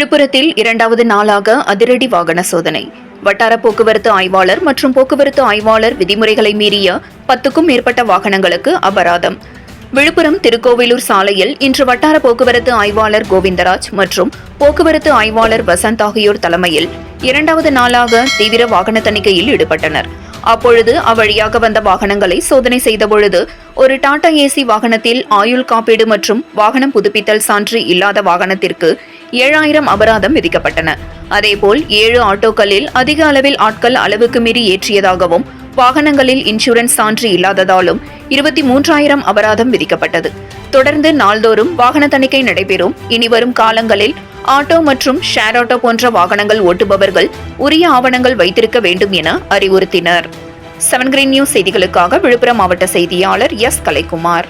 விழுப்புரத்தில் இரண்டாவது நாளாக அதிரடி வாகன சோதனை. வட்டார போக்குவரத்து ஆய்வாளர் மற்றும் போக்குவரத்து ஆய்வாளர் விதிமுறைகளை மீறிய 10க்கும் மேற்பட்ட வாகனங்களுக்கு அபராதம். விழுப்புரம் திருக்கோவிலூர் சாலையில் இன்று வட்டார போக்குவரத்து ஆய்வாளர் கோவிந்தராஜ் மற்றும் போக்குவரத்து ஆய்வாளர் வசந்த் ஆகியோர் தலைமையில் இரண்டாவது நாளாக தீவிர வாகன தணிக்கையில் ஈடுபட்டனர். அப்பொழுது அவ்வழியாக வந்த வாகனங்களை சோதனை செய்தபொழுது ஒரு டாடா ஏசி வாகனத்தில் ஆயுள் காப்பீடு மற்றும் வாகனம் புதுப்பித்தல் சான்று இல்லாத வாகனத்திற்கு 7000 அபராதம் விதிக்கப்பட்டன. அதேபோல் 7 ஆட்டோக்களில் அதிக அளவில் ஆட்கள் அளவுக்கு மீறி ஏற்றியதாகவும் வாகனங்களில் இன்சூரன்ஸ் சான்று இல்லாததாலும் 23000 அபராதம் விதிக்கப்பட்டது. தொடர்ந்து நாள்தோறும் வாகன தணிக்கை நடைபெறும். இனிவரும் காலங்களில் ஆட்டோ மற்றும் ஷேர் ஆட்டோ போன்ற வாகனங்கள் ஓட்டுபவர்கள் உரிய ஆவணங்கள் வைத்திருக்க வேண்டும் என அறிவுறுத்தினர். 7 கிரீன் நியூஸ் செய்திகளுக்காக விழுப்புரம் மாவட்ட செய்தியாளர் எஸ் கலைக்குமார்.